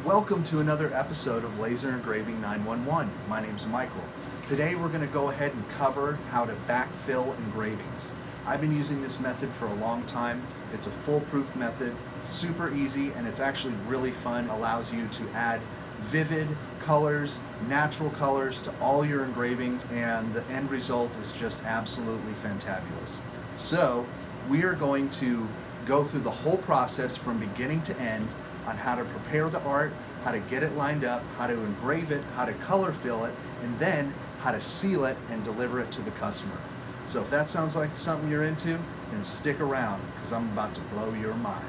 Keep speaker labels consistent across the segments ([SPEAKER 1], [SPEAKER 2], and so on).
[SPEAKER 1] Welcome to another episode of Laser Engraving 911. My name's Michael. Today we're going to go ahead and cover how to backfill engravings. I've been using this method for a long time. It's a foolproof method, super easy, and it's actually really fun. It allows you to add vivid colors, natural colors to all your engravings, and the end result is just absolutely fantabulous. So we are going to go through the whole process from beginning to end on how to prepare the art, how to get it lined up, how to engrave it, how to color fill it, and then how to seal it and deliver it to the customer. So if that sounds like something you're into, then stick around because I'm about to blow your mind.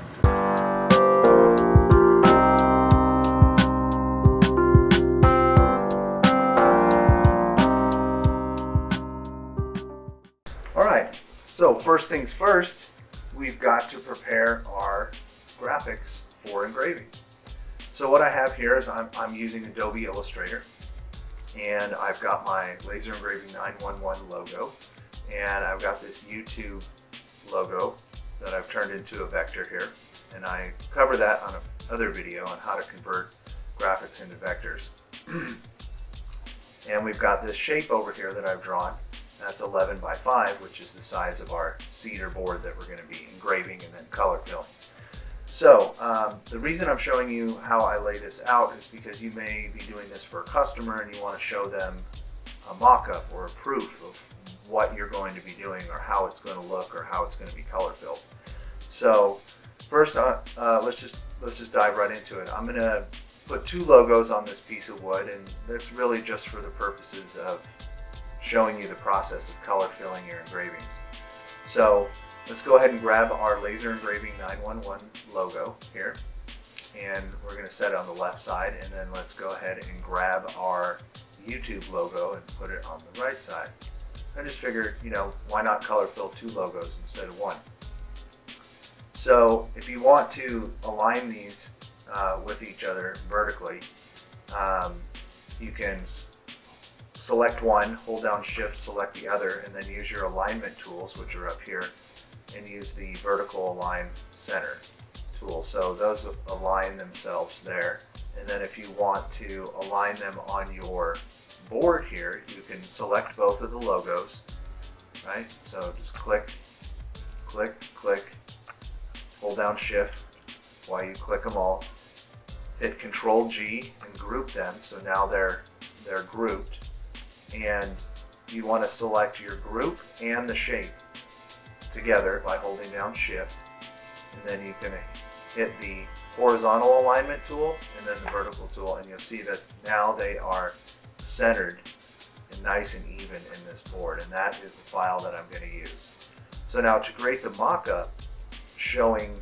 [SPEAKER 1] All right, so first things first, we've got to prepare our graphics for engraving. So what I have here is I'm using Adobe Illustrator, and I've got my Laser Engraving 911 logo, and I've got this YouTube logo that I've turned into a vector here, and I cover that on another video on how to convert graphics into vectors. And we've got this shape over here that I've drawn. That's 11 by 5, which is the size of our cedar board that we're going to be engraving and then color filling. So the reason I'm showing you how I lay this out is because you may be doing this for a customer and you want to show them a mock-up or a proof of what you're going to be doing or how it's going to look or how it's going to be color filled. So first, let's just dive right into it. I'm going to put two logos on this piece of wood, and that's really just for the purposes of showing you the process of color filling your engravings. So let's go ahead and grab our Laser Engraving 911 logo here, and we're going to set it on the left side, and then let's go ahead and grab our YouTube logo and put it on the right side. I just figured, why not color fill two logos instead of one? So if you want to align these with each other vertically, you can select one, hold down Shift, select the other, and then use your alignment tools, which are up here, and use the vertical align center tool. So those align themselves there. And then if you want to align them on your board here, you can select both of the logos, right? So just click, click, click, hold down Shift while you click them all, hit Control G and group them. So now they're grouped, and you want to select your group and the shape together by holding down Shift, and then you can hit the horizontal alignment tool and then the vertical tool, and you'll see that now they are centered and nice and even in this board, and that is the file that I'm going to use. So now to create the mock-up showing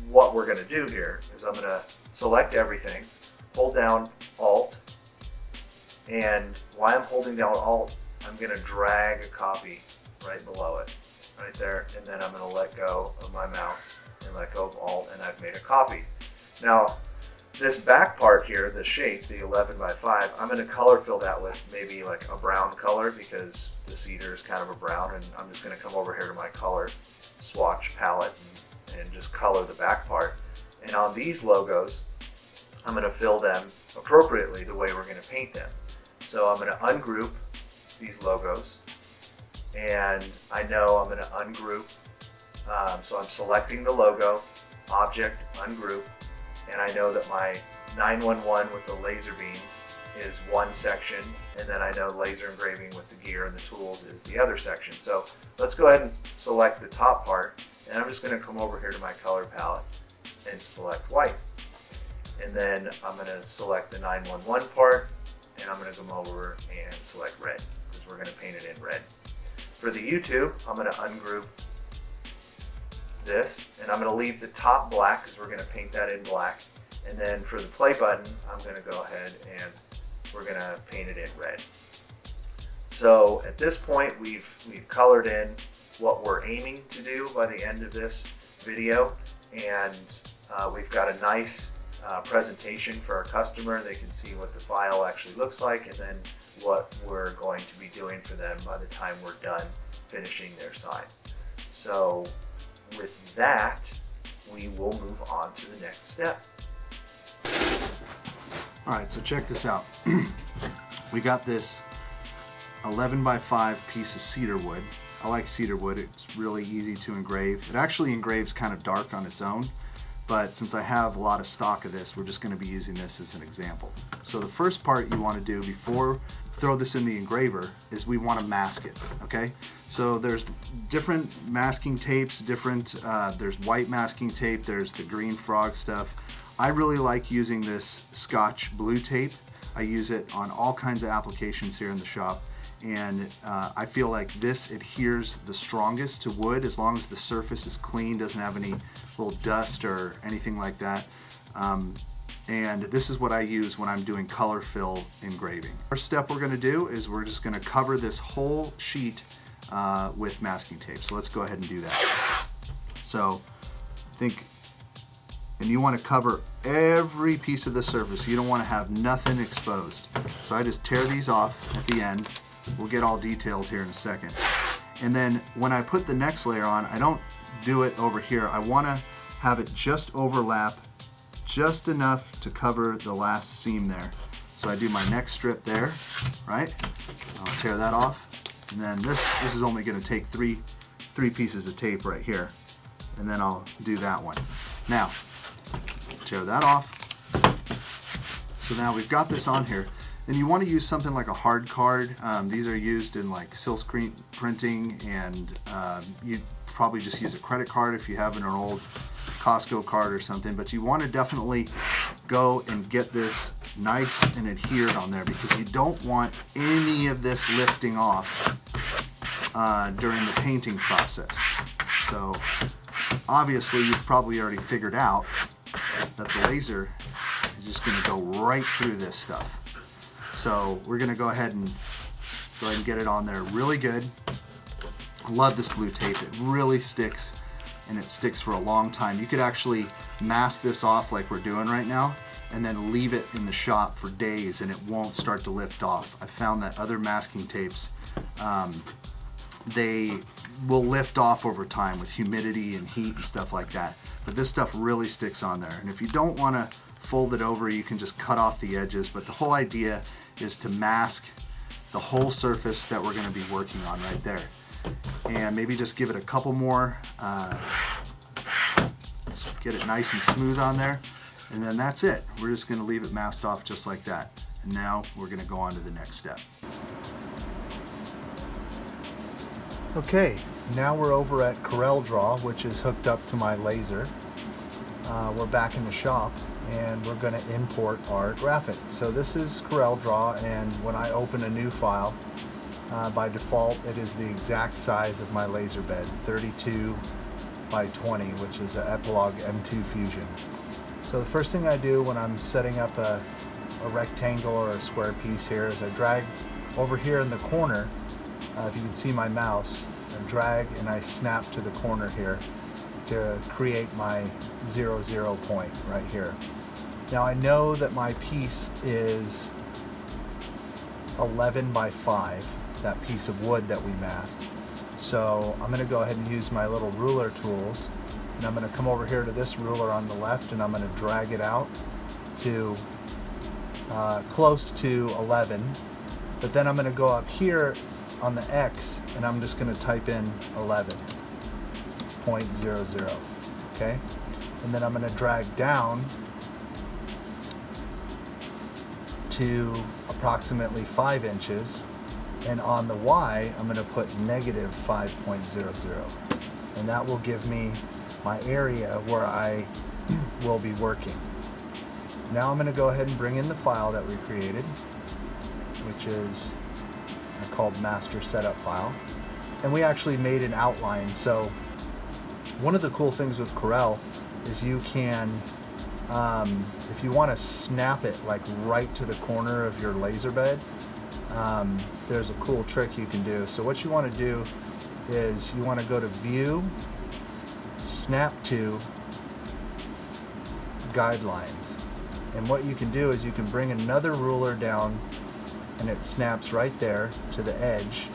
[SPEAKER 1] what we're going to do here is I'm going to select everything, hold down Alt, and while I'm holding down Alt, I'm going to drag a copy right below it, right there, and then I'm going to let go of my mouse and let go of Alt, and I've made a copy. Now, this back part here, the shape, the 11 by 5, I'm going to color fill that with maybe like a brown color because the cedar is kind of a brown, and I'm just going to come over here to my color swatch palette and just color the back part. And on these logos, I'm going to fill them appropriately the way we're going to paint them. So I'm going to ungroup these logos, and I know I'm going to ungroup. So I'm selecting the logo, object, ungroup, and I know that my 911 with the laser beam is one section, and then I know laser engraving with the gear and the tools is the other section. So let's go ahead and select the top part, and I'm just going to come over here to my color palette and select white. And then I'm going to select the 911 part, and I'm going to come over and select red because we're going to paint it in red. For the YouTube, I'm going to ungroup this, and I'm going to leave the top black because we're going to paint that in black. And then for the play button, I'm going to go ahead and we're going to paint it in red. So at this point, we've colored in what we're aiming to do by the end of this video, and we've got a nice presentation for our customer. They can see what the file actually looks like, and then what we're going to be doing for them by the time we're done finishing their sign. So with that, we will move on to the next step.
[SPEAKER 2] Alright, so check this out. We got this 11 by 5 piece of cedar wood. I like cedar wood, it's really easy to engrave. It actually engraves kind of dark on its own, but since I have a lot of stock of this, we're just going to be using this as an example. So the first part you want to do before you throw this in the engraver is we want to mask it, okay? So there's different masking tapes, there's white masking tape, there's the green frog stuff. I really like using this Scotch blue tape. I use it on all kinds of applications here in the shop. And I feel like this adheres the strongest to wood as long as the surface is clean, doesn't have any little dust or anything like that. And this is what I use when I'm doing color fill engraving. First step we're going to do is we're just going to cover this whole sheet with masking tape. So let's go ahead and do that. So and you want to cover every piece of the surface. You don't want to have nothing exposed. So I just tear these off at the end. We'll get all detailed here in a second. And then when I put the next layer on, I don't do it over here. I want to have it just overlap just enough to cover the last seam there. So I do my next strip there, right? I'll tear that off. And then this is only going to take three pieces of tape right here. And then I'll do that one. Now, tear that off. So now we've got this on here. And you want to use something like a hard card. These are used in like silk screen printing, and you probably just use a credit card if you have an old Costco card or something. But you want to definitely go and get this nice and adhered on there, because you don't want any of this lifting off during the painting process. So obviously you've probably already figured out that the laser is just going to go right through this stuff. So we're going to go ahead and get it on there really good. I love this blue tape. It really sticks, and it sticks for a long time. You could actually mask this off like we're doing right now and then leave it in the shop for days and it won't start to lift off. I found that other masking tapes, they will lift off over time with humidity and heat and stuff like that. But this stuff really sticks on there. And if you don't want to fold it over, you can just cut off the edges. But the whole idea is to mask the whole surface that we're going to be working on right there. And maybe just give it a couple more, get it nice and smooth on there. And then that's it. We're just going to leave it masked off just like that. And now we're going to go on to the next step. Okay, now we're over at Coreldraw, which is hooked up to my laser. We're back in the shop and we're going to import our graphic. So this is Coreldraw, and when I open a new file, by default it is the exact size of my laser bed, 32 by 20, which is an Epilogue M2 Fusion. So the first thing I do when I'm setting up a rectangle or a square piece here is I drag over here in the corner. If you can see my mouse, I drag and I snap to the corner here to create my 0, 0 point right here. Now I know that my piece is 11 by 5, that piece of wood that we masked. So I'm going to go ahead and use my little ruler tools, and I'm going to come over here to this ruler on the left, and I'm going to drag it out to close to 11. But then I'm going to go up here on the X, and I'm just going to type in 11.00, okay? And then I'm going to drag down to approximately 5 inches, and on the Y I'm going to put negative 5.00, and that will give me my area where I will be working. Now I'm going to go ahead and bring in the file that we created, which is called master setup file, and we actually made an outline. So one of the cool things with Corel is you can, if you want to snap it like right to the corner of your laser bed, there's a cool trick you can do. So what you want to do is you want to go to View, Snap to, Guidelines, and what you can do is you can bring another ruler down and it snaps right there to the edge,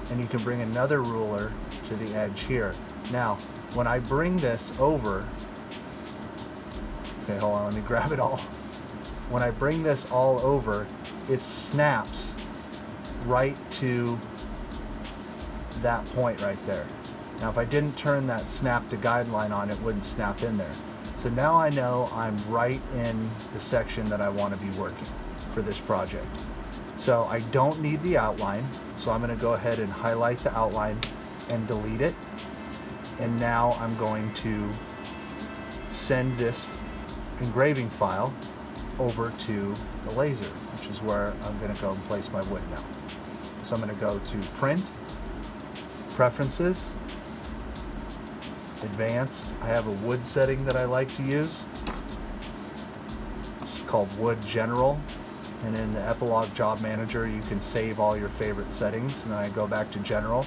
[SPEAKER 2] and you can bring another ruler to the edge here. Now when I bring this over, okay, hold on, let me grab it all. when I bring this all over, it snaps right to that point right there. Now if I didn't turn that snap to guideline on, it wouldn't snap in there. So now I know I'm right in the section that I want to be working for this project. So I don't need the outline, so I'm going to go ahead and highlight the outline and delete it. And now I'm going to send this engraving file over to the laser, which is where I'm going to go and place my wood now. So I'm going to go to Print, Preferences, Advanced. I have a wood setting that I like to use. It's called Wood General. And in the Epilogue Job Manager, you can save all your favorite settings. And then I go back to General,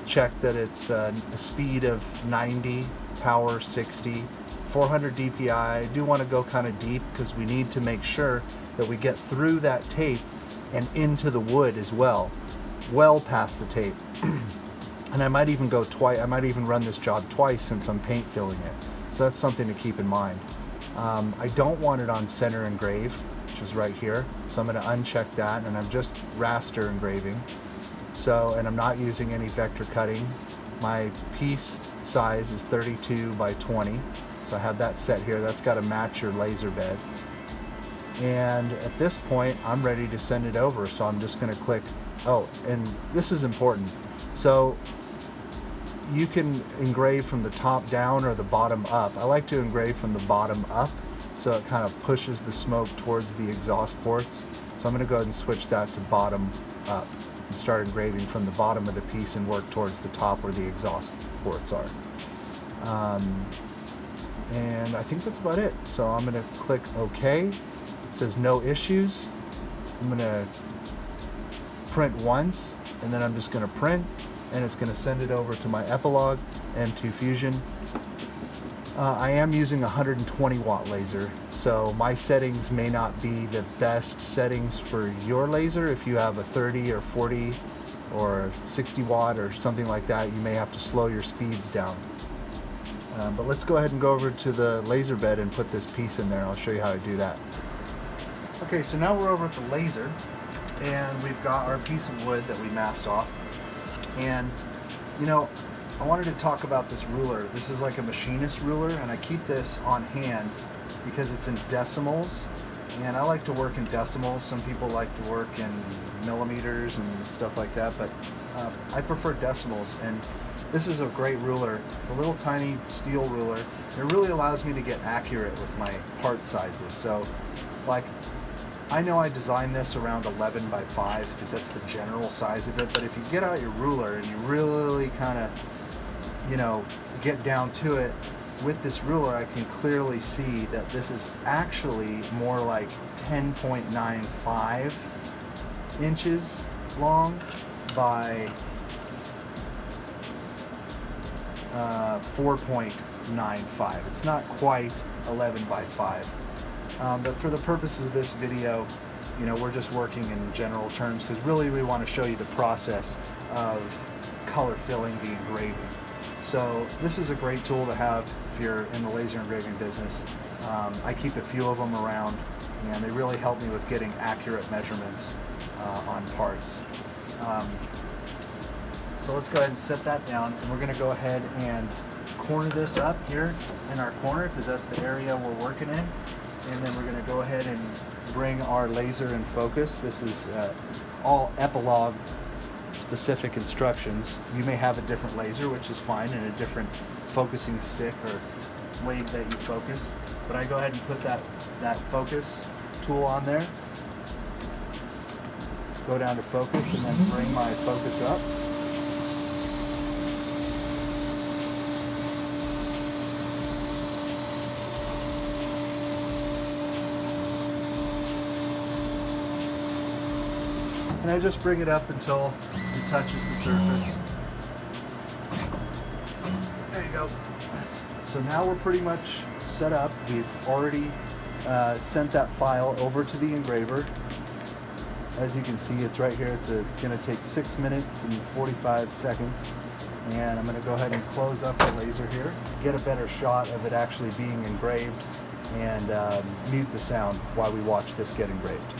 [SPEAKER 2] check that it's a speed of 90, power 60, 400 DPI. I do want to go kind of deep because we need to make sure that we get through that tape and into the wood as well past the tape. And I might even go twice. I might even run this job twice since I'm paint filling it. So that's something to keep in mind. I don't want it on center engrave, which is right here. So I'm going to uncheck that, and I'm just raster engraving. So, and I'm not using any vector cutting. My piece size is 32 by 20. So I have that set here. That's got to match your laser bed. And at this point, I'm ready to send it over. So I'm just going to click, oh, and this is important. So you can engrave from the top down or the bottom up. I like to engrave from the bottom up, so it kind of pushes the smoke towards the exhaust ports. So I'm going to go ahead and switch that to bottom up and start engraving from the bottom of the piece and work towards the top where the exhaust ports are. And I think that's about it. So I'm going to click OK. It says no issues. I'm going to print once, and then I'm just going to print, and it's going to send it over to my Epilogue and to Fusion. I am using a 120 watt laser, so my settings may not be the best settings for your laser. If you have a 30 or 40 or 60 watt or something like that, you may have to slow your speeds down. But let's go ahead and go over to the laser bed and put this piece in there. I'll show you how to do that. Okay, so now we're over at the laser, and we've got our piece of wood that we masked off. And you know, I wanted to talk about this ruler. This is like a machinist ruler, and I keep this on hand because it's in decimals, and I like to work in decimals. Some people like to work in millimeters and stuff like that, but I prefer decimals. And this is a great ruler. It's a little tiny steel ruler. It really allows me to get accurate with my part sizes. So like, I know I designed this around 11 by 5 because that's the general size of it, but if you get out your ruler and you really kind of, you know, get down to it with this ruler, I can clearly see that this is actually more like 10.95 inches long by 4.95. It's not quite 11 by 5. But for the purposes of this video, you know, we're just working in general terms because really we want to show you the process of color filling the engraving. So this is a great tool to have if you're in the laser engraving business. I keep a few of them around, and they really help me with getting accurate measurements on parts. So let's go ahead and set that down, and we're going to go ahead and corner this up here in our corner because that's the area we're working in. And then we're going to go ahead and bring our laser in focus. This is all Epilogue specific instructions. You may have a different laser, which is fine, and a different focusing stick or way that you focus. But I go ahead and put that focus tool on there. Go down to focus and then bring my focus up. And I just bring it up until it touches the surface. There you go. So now we're pretty much set up. We've already sent that file over to the engraver. As you can see, it's right here. It's going to take 6 minutes and 45 seconds. And I'm going to go ahead and close up the laser here, get a better shot of it actually being engraved. and mute the sound while we watch this get engraved.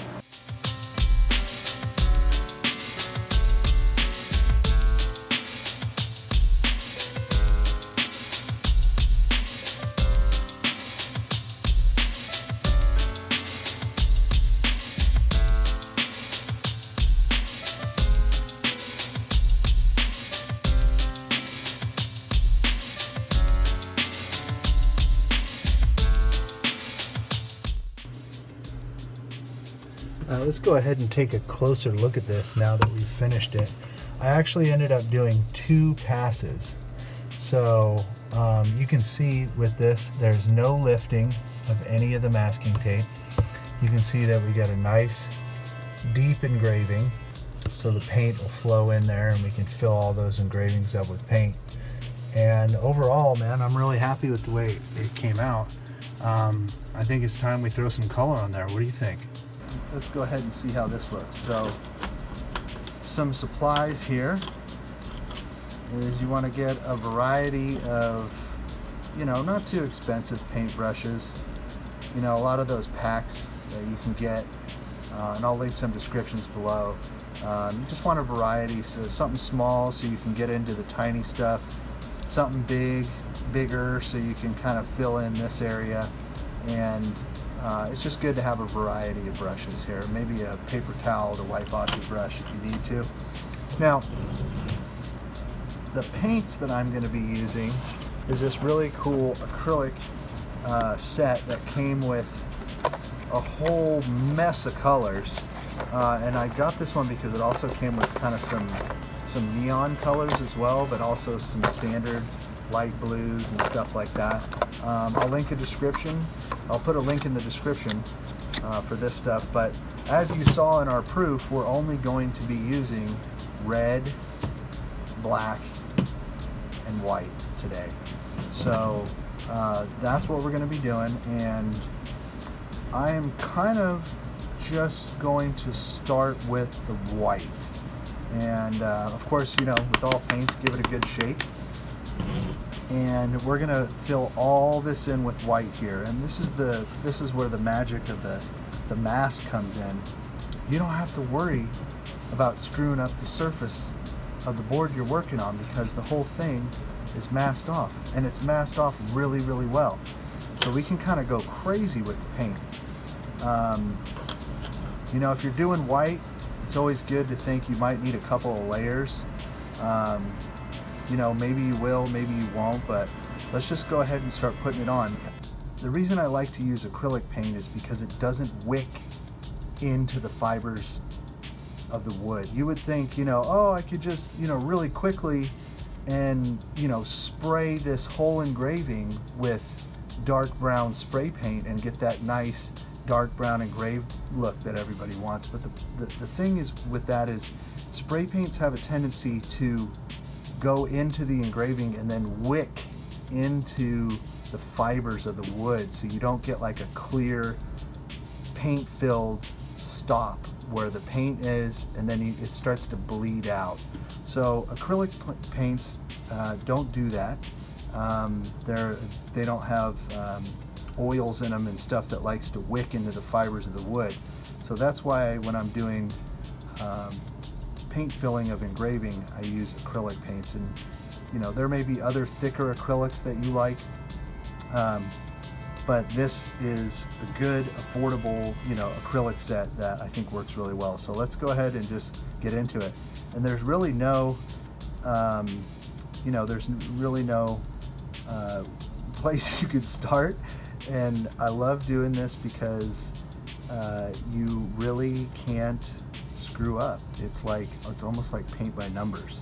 [SPEAKER 2] Let's go ahead and take a closer look at this now that we've finished it. I actually ended up doing 2 passes. So you can see with this, there's no lifting of any of the masking tape. You can see that we got a nice deep engraving, so the paint will flow in there and we can fill all those engravings up with paint. And overall, man, I'm really happy with the way it came out. I think it's time we throw some color on there. What do you think? Let's go ahead and see how this looks. So, some supplies here is you want to get a variety of, not too expensive paintbrushes. A lot of those packs that you can get, and I'll link some descriptions below. You just want a variety, so something small so you can get into the tiny stuff, something bigger so you can kind of fill in this area, and it's just good to have a variety of brushes here. Maybe a paper towel to wipe off your brush if you need to. Now, the paints that I'm going to be using is this really cool acrylic set that came with a whole mess of colors. And I got this one because it also came with kind of some neon colors as well, but also some standard light blues and stuff like that. I'll link a description. I'll put a link in the description for this stuff, but as you saw in our proof, we're only going to be using red, black, and white today. So that's what we're going to be doing, and I am kind of just going to start with the white. And of course, with all paints, give it a good shake. And we're gonna fill all this in with white here, and this is where the magic of the mask comes in. You don't have to worry about screwing up the surface of the board you're working on, because the whole thing is masked off, and it's masked off really, really well. So we can kind of go crazy with the paint. If you're doing white, it's always good to think you might need a couple of layers. Maybe you will, maybe you won't, but let's just go ahead and start putting it on. The reason I like to use acrylic paint is because it doesn't wick into the fibers of the wood. You would think, I could just, really quickly and, spray this whole engraving with dark brown spray paint and get that nice dark brown engraved look that everybody wants. But the thing is with that is spray paints have a tendency to go into the engraving and then wick into the fibers of the wood, so you don't get like a clear paint filled stop where the paint is, and then it starts to bleed out. So acrylic paints don't do that. They don't have oils in them and stuff that likes to wick into the fibers of the wood. So that's why when I'm doing paint filling of engraving, I use acrylic paints. And there may be other thicker acrylics that you like, but this is a good, affordable, acrylic set that I think works really well. So let's go ahead and just get into it. And there's really no, place you could start. And I love doing this because you really can't screw up. It's almost like paint by numbers.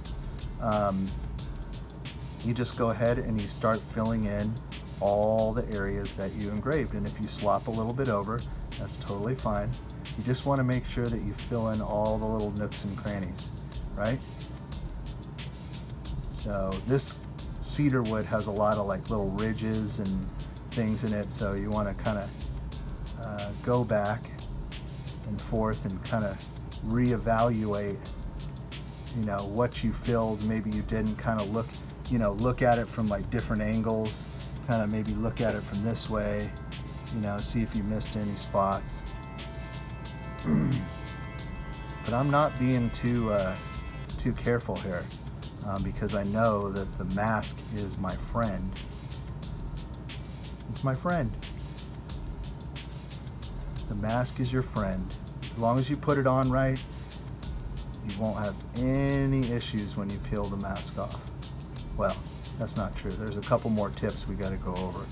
[SPEAKER 2] You just go ahead and you start filling in all the areas that you engraved, and if you slop a little bit over, that's totally fine. You just want to make sure that you fill in all the little nooks and crannies, right? So this cedar wood has a lot of little ridges and things in it, so you want to kind of go back and forth and kind of reevaluate what you filled, maybe you didn't, kind of look at it from different angles, kind of maybe look at it from this way you know, see if you missed any spots. But I'm not being too careful here, because I know that the mask is my friend. It's my friend. The mask is your friend. As long as you put it on right, you won't have any issues when you peel the mask off. Well, that's not true. There's a couple more tips we got to go over.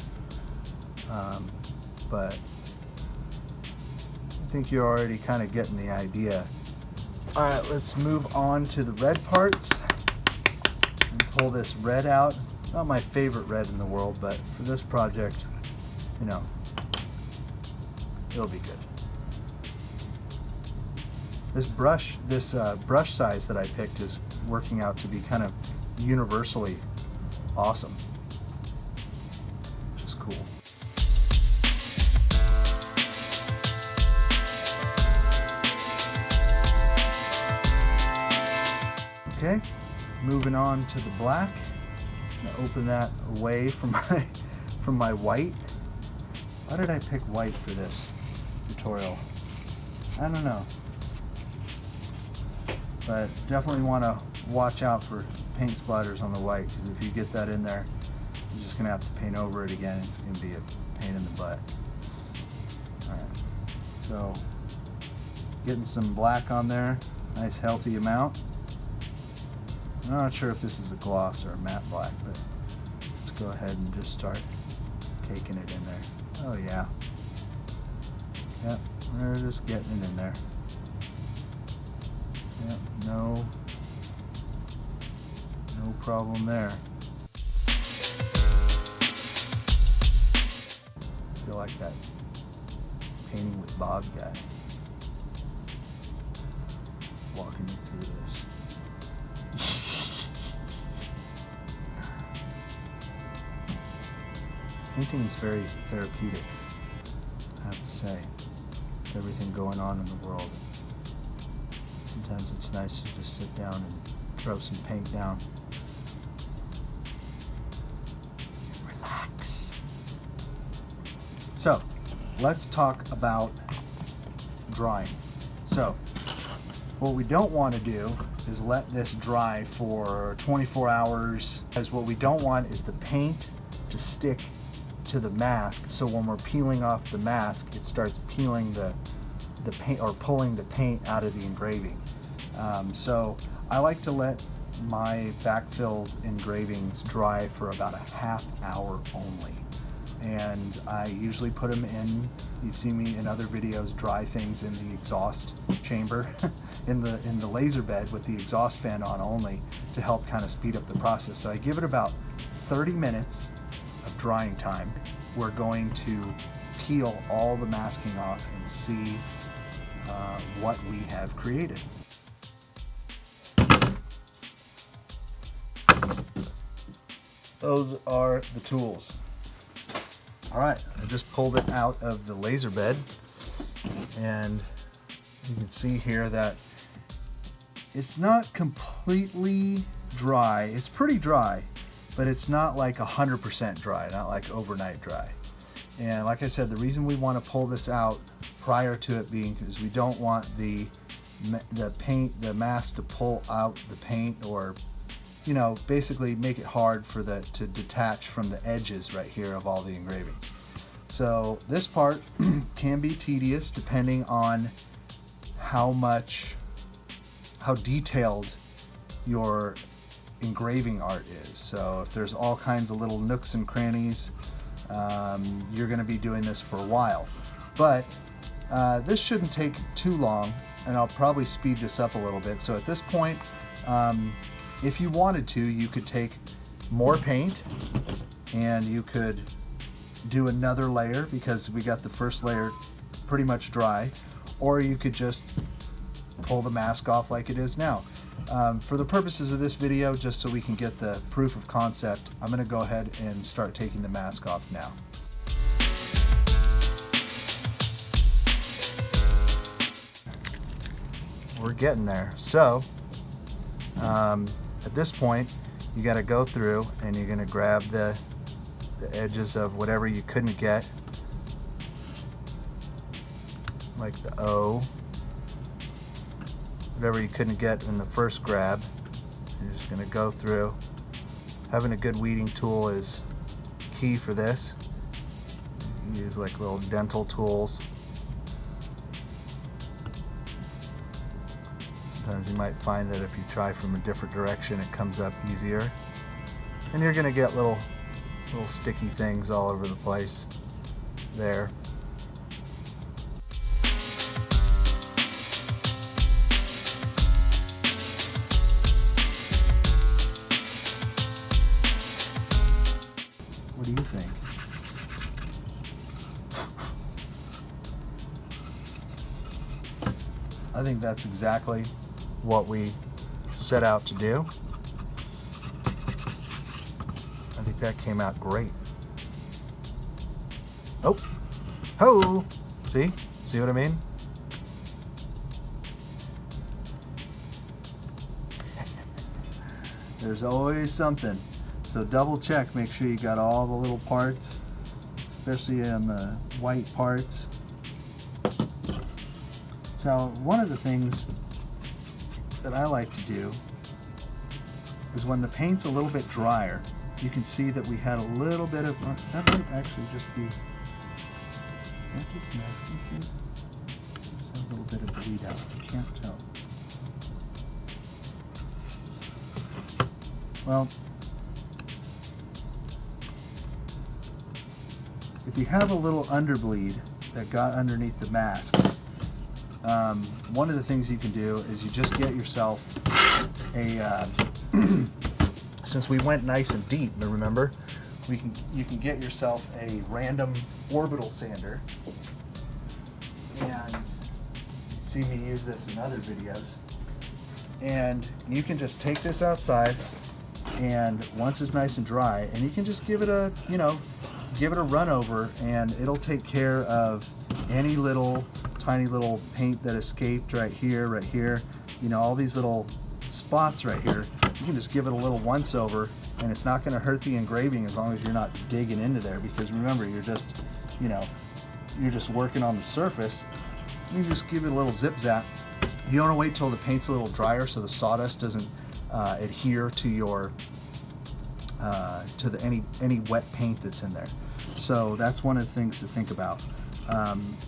[SPEAKER 2] But I think you're already kind of getting the idea. All right, let's move on to the red parts. And pull this red out. Not my favorite red in the world, but for this project, you know, it'll be good. This brush size that I picked is working out to be kind of universally awesome, which is cool. Okay, moving on to the black. I'm gonna open that away from my white. Why did I pick white for this tutorial? I don't know. But definitely want to watch out for paint splatters on the white, because if you get that in there, you're just gonna have to paint over it again. It's gonna be a pain in the butt. Alright, so getting some black on there, nice healthy amount. I'm not sure if this is a gloss or a matte black, but let's go ahead and just start caking it in there. Oh yeah. Yep, we're just getting it in there. Yep, no problem there. I feel like that painting with Bob guy walking you through this. Painting is very therapeutic, I have to say, with everything going on in the world. Sometimes it's nice to just sit down and throw some paint down and relax. So, let's talk about drying. So, what we don't want to do is let this dry for 24 hours, because what we don't want is the paint to stick to the mask. So when we're peeling off the mask, it starts peeling the paint, or pulling the paint out of the engraving. So I like to let my backfilled engravings dry for about a half hour only. And I usually put them in, you've seen me in other videos dry things in the exhaust chamber, in the laser bed with the exhaust fan on only, to help kind of speed up the process. So I give it about 30 minutes of drying time. We're going to peel all the masking off and see what we have created. Those are the tools. All right, I just pulled it out of the laser bed, and you can see here that it's not completely dry. It's pretty dry, but it's not like 100% dry, not like overnight dry. And like I said, the reason we want to pull this out prior to it being, because we don't want the mask to pull out the paint, or basically make it hard for to detach from the edges right here of all the engravings. So this part can be tedious depending on how detailed your engraving art is. So if there's all kinds of little nooks and crannies, you're going to be doing this for a while. But this shouldn't take too long, and I'll probably speed this up a little bit. So at this point, if you wanted to, you could take more paint and you could do another layer, because we got the first layer pretty much dry, or you could just pull the mask off like it is now. For the purposes of this video, just so we can get the proof of concept, I'm going to go ahead and start taking the mask off now. We're getting there. So at this point, you got to go through and you're going to grab the edges of whatever you couldn't get, like the O. Whatever you couldn't get in the first grab, you're just going to go through. Having a good weeding tool is key for this. You use like little dental tools. Sometimes you might find that if you try from a different direction, it comes up easier. And you're going to get little sticky things all over the place there. What do you think? I think that's exactly what we set out to do. I think that came out great. Oh, ho! See what I mean? There's always something. So double check, make sure you got all the little parts, especially on the white parts. So one of the things that I like to do is when the paint's a little bit drier, you can see that we had a little bit of, that might actually just be, is that just masking tape? There's a little bit of bleed out, I can't tell. Well, if you have a little underbleed that got underneath the mask, one of the things you can do is you just get yourself a, since we went nice and deep, remember, you can get yourself a random orbital sander, and you've seen me use this in other videos, and you can just take this outside, and once it's nice and dry, and you can just give it a, give it a run over, and it'll take care of any tiny little paint that escaped right here, all these little spots right here. You can just give it a little once over, and it's not going to hurt the engraving as long as you're not digging into there, because remember, you're just working on the surface. You just give it a little zip zap. You don't want to wait till the paint's a little drier so the sawdust doesn't adhere to your any wet paint that's in there. So that's one of the things to think about.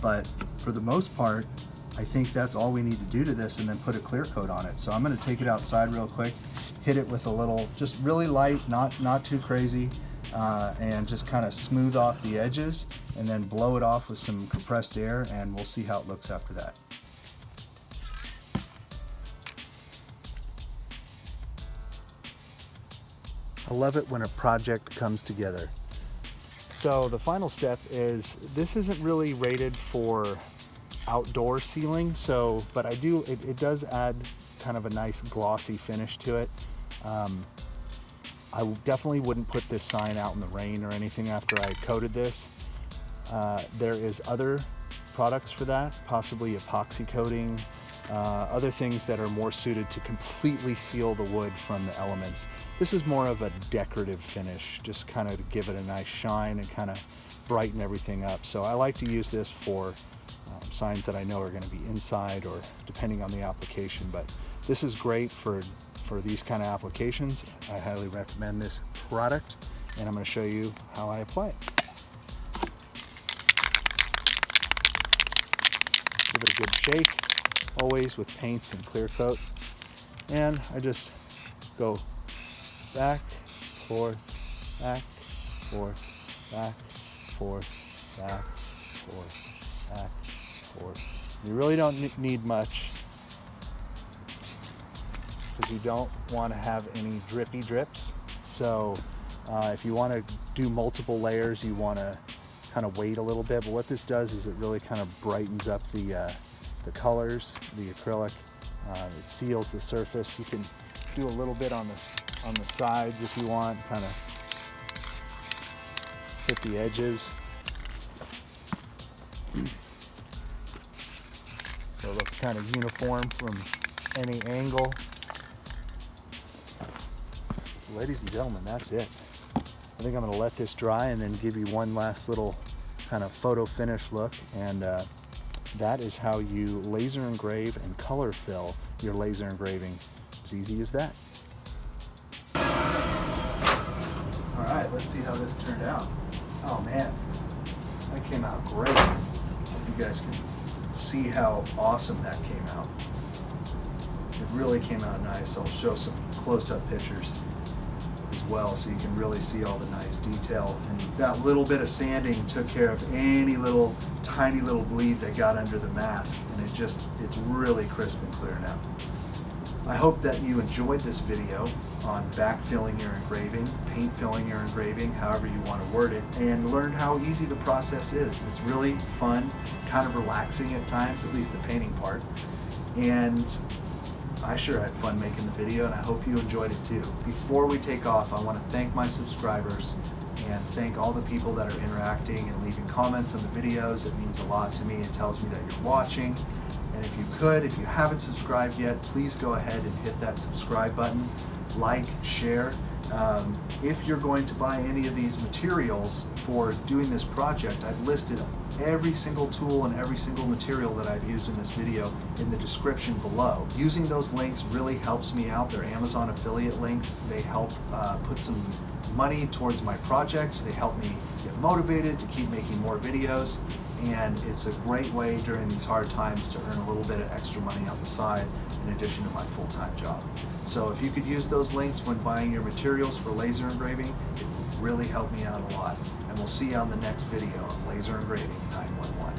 [SPEAKER 2] But for the most part, I think that's all we need to do to this, and then put a clear coat on it. So I'm going to take it outside real quick, hit it with a little, just really light, not too crazy, and just kind of smooth off the edges, and then blow it off with some compressed air, and we'll see how it looks after that. I love it when a project comes together. So the final step is, this isn't really rated for outdoor sealing, but it does add kind of a nice glossy finish to it. I definitely wouldn't put this sign out in the rain or anything after I coated this. There is other products for that, possibly epoxy coating, other things that are more suited to completely seal the wood from the elements. This is more of a decorative finish, just kind of to give it a nice shine and kind of brighten everything up. So I like to use this for signs that I know are going to be inside, or depending on the application, but this is great for these kind of applications. I highly recommend this product, and I'm going to show you how I apply it. Give it a good shake, always with paints and clear coat, and I just go back, forth, back, forth, back, forth, back, forth, back, forth. You really don't need much, because you don't want to have any drippy drips. So if you want to do multiple layers, you want to kind of wait a little bit. But what this does is it really kind of brightens up the colors, the acrylic. It seals the surface. You can do a little bit on the sides if you want, kind of hit the edges. So it looks kind of uniform from any angle. Ladies and gentlemen, that's it. I think I'm going to let this dry and then give you one last little kind of photo finish look. And that is how you laser engrave and color fill your laser engraving. As easy as that. All right, let's see how this turned out. Oh man, that came out great. Hope you guys can see how awesome that came out. It really came out nice. I'll show some close-up pictures as well so you can really see all the nice detail. And that little bit of sanding took care of any little tiny little bleed that got under the mask, and it's really crisp and clear now. I hope that you enjoyed this video on backfilling your engraving, paint filling your engraving, however you want to word it, and learned how easy the process is. It's really fun, kind of relaxing at times, at least the painting part. And I sure had fun making the video, and I hope you enjoyed it too. Before we take off, I want to thank my subscribers and thank all the people that are interacting and leaving comments on the videos. It means a lot to me. It tells me that you're watching. And if you haven't subscribed yet, please go ahead and hit that subscribe button, like, share. If you're going to buy any of these materials for doing this project, I've listed every single tool and every single material that I've used in this video in the description below. Using those links really helps me out. They're Amazon affiliate links. They help put some money towards my projects. They help me get motivated to keep making more videos. And it's a great way during these hard times to earn a little bit of extra money on the side in addition to my full-time job. So if you could use those links when buying your materials for laser engraving, it would really help me out a lot. And we'll see you on the next video of Laser Engraving 911.